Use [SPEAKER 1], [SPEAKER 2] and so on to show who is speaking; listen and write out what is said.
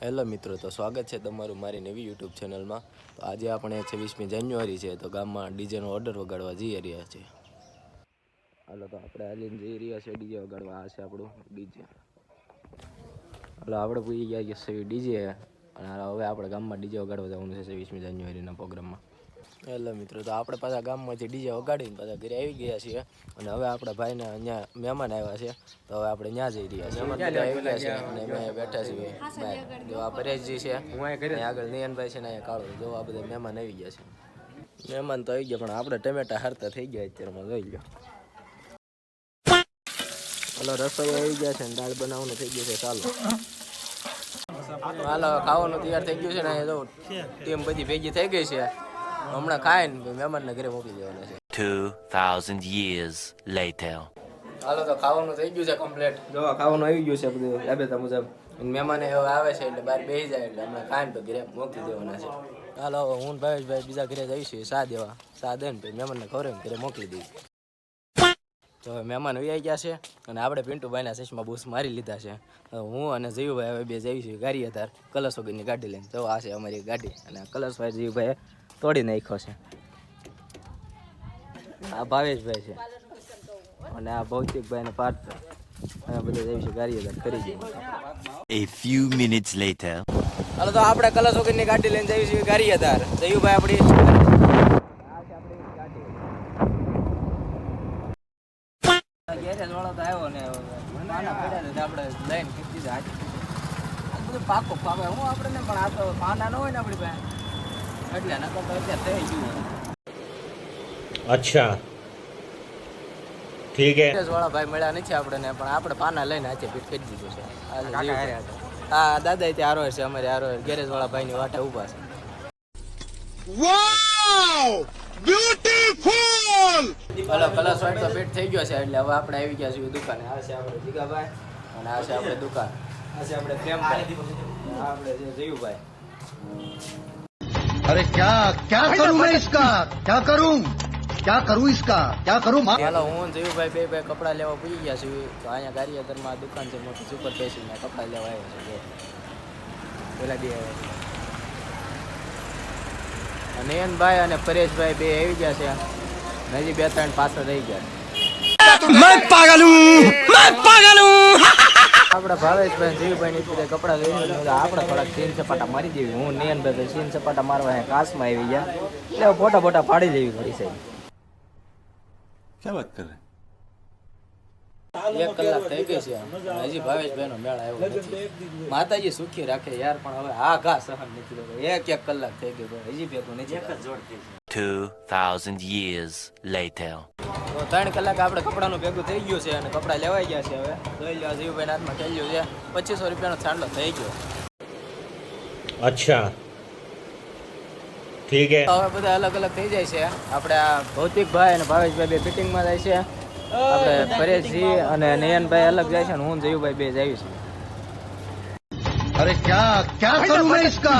[SPEAKER 1] Hello મિત્રો, તો સ્વાગત છે તમારું મારી નવી યુટ્યુબ ચેનલમાં. તો આજે આપણે 26મી જાન્યુઆરી છે, તો ગામમાં ડીજેનો ઓર્ડર વગાડવા જઈ રહ્યા છે. હાલો, તો આપણે હાલીને જઈ રહ્યા છે ડીજે વગાડવા. આ છે આપણું ડીજે. હાલો, આપણે પૂરી ગયા છે ડીજે, અને હવે આપણે ગામમાં ડીજે વગાડવા જવાનું છે 26મી જાન્યુઆરીના પ્રોગ્રામમાં. હેલો મિત્રો, તો આપણે પાછા ગામમાંથી ડીજે વગાડીને પાછા ઘરે આવી ગયા છીએ, અને હવે આપણા ભાઈને અહીંયા મહેમાન આવ્યા છે, તો હવે આપણે ત્યાં જઈ રહ્યા છીએ. મહેમાન બધા આવી ગયા છે અને અમે બેઠા છીએ. જો આ પરેશજી છે, આગળ નિયનભાઈ છે ને અહીંયા કાળો. જો આ બધા મહેમાન આવી ગયા છે. મહેમાન તો આવી ગયા, પણ આપણે ટમેટા હારતા થઈ ગયા અત્યારમાં. જોઈ લો. હાલો, રસોઈ આવી ગયા છે ને દાળ બનાવવાનું થઈ ગયું છે. ચાલો હાલો, ખાવાનું તૈયાર થઈ ગયું છે ને. જો ટીમ બધી ભેગી થઈ ગઈ છે. હમણાં ખાઈને મહેમાનને ઘરે મોકલી દેવાના છે.
[SPEAKER 2] 2000 years later.
[SPEAKER 1] હાલો, તો ખાવાનું થઈ ગયું છે કમ્પ્લીટ. જો ખાવાનું આવી ગયું છે બધું રાબેતા મુજબ. મહેમાન હવે આવે છે એટલે બહાર બેસી જાય એટલે હમણાં ખાઈને ઘરે મોકલી દેવાના છે. હાલો, હું ભાવેશભાઈ બીજા ઘરે જઈશું ચા દેવા. ચા દે ને પછી મહેમાનને ખવડાવીને ઘરે મોકલી દઈશ. તો હવે મહેમાન આવી ગયા છે, અને આપણે પિન્ટુભાઈના ચશ્મા બૂસ મારી લીધા છે. હું અને જીવુભાઈ હવે બે જઈશું ગારિયાધાર કલશ વગરની ગાડી લઈને. તો આ છે અમારી ગાડી, અને કલશભાઈ જીવુભાઈ તોડી નાખ્યો છે. આ ભાવેશભાઈ છે, અને આ ભૌતિકભાઈ ને પાર્થ. અમે બધા જઈશું ગારિયાધાર કરી ગયું.
[SPEAKER 2] A few minutes later.
[SPEAKER 1] હાલો, તો આપણે કલશ વગરની ગાડી લઈને જઈશું ગારિયાધાર. જીવુભાઈ આપણી ગેરેજ વાળો તો આવ્યો ને પાના પડ્યા આપણે લઈને કીધી આજે બધું પાકો ફાવે. હું આપણે પણ આ તો પાના ન હોય ને આપણી પાસે, એટલે નકર તો અત્યારે થઈ ગયું.
[SPEAKER 3] અચ્છા, ઠીક હે.
[SPEAKER 1] ગેરેજ વાળા ભાઈ મળ્યા નથી આપણને, પણ આપણે પાના લઈને આજે ફીટ કરી દીધું છે. હા, દાદા ત્યાં આરો છે, અમારે આરો ગેરેજ વાળા ભાઈ ની વાટે ઉભા છે. હાલો, કલશ વાઈટ તો ફિટ થઈ ગયો છે, એટલે હવે આપણે આવી ગયા છીએ દુકાને. આ છે આપણે જીગાભાઈ, અને આ છે આપણે દુકાન. આ છે આપણે પ્રેમભાઈ, આપણે છે જીવુભાઈ.
[SPEAKER 4] अरे क्या करूं मैं इसका क्या करूं इसका क्या करूं
[SPEAKER 1] હાલો, હું જીવુભાઈ બે કપડા લેવા પૂછી ગયા છીએ. તો અહીંયા ગારિયાધારમાં દુકાન છે મોટી, સુપર ફેશન માં કપડા લેવા આવ્યા છે. પેલા બે આવ્યા છે, નયનભાઈ અને પરેશભાઈ બે આવી ગયા છે. હજી 2-3 પાછળ રહી ગયા. આપણા ભાવેશભાઈ જીવભાઈ ની પૂરે કપડા લઈને આપણે થોડાક સીન સપાટા મારી દેવી. હું નયનભાઈ સીન સપાટા મારવા કાચમાં આવી ગયા, એટલે ફોટા પાડી દેવી પડી સાહેબ.
[SPEAKER 2] क्या बात कर रहे हैं?
[SPEAKER 1] 1 કલાક થઈ ગઈ છે, હજી ભાવેશભાઈ નો મેળ આવ્યો નથી. માતાજી સુખી રાખે યાર, પણ હવે આ ઘા સહન નથી થતો. 1 કલાક થઈ ગયો, હજી ભેગું નથી.
[SPEAKER 2] 2000 years later.
[SPEAKER 1] 3 કલાક આપણે કપડાનું ભેગું થઈ ગયું છે, અને કપડા લેવાઈ ગયા છે. હવે જોઈ લો, જીવભાઈ હાથમાં ચાલ્યું છે 2500 રૂપિયાનો ચાંદલો થઈ ગયો.
[SPEAKER 3] અચ્છા, ઠીક હે.
[SPEAKER 1] હવે બધા અલગ અલગ થઈ જાય છે. આપણે આ ભૌતિકભાઈ અને ભાવેશભાઈ બે ફિટિંગમાં જાય છે. આપણે પરેશજી અને નયનભાઈ અલગ જાય છે, અને હું જીવુભાઈ બે જાય છે.
[SPEAKER 4] अरे क्या करूं मैं इसका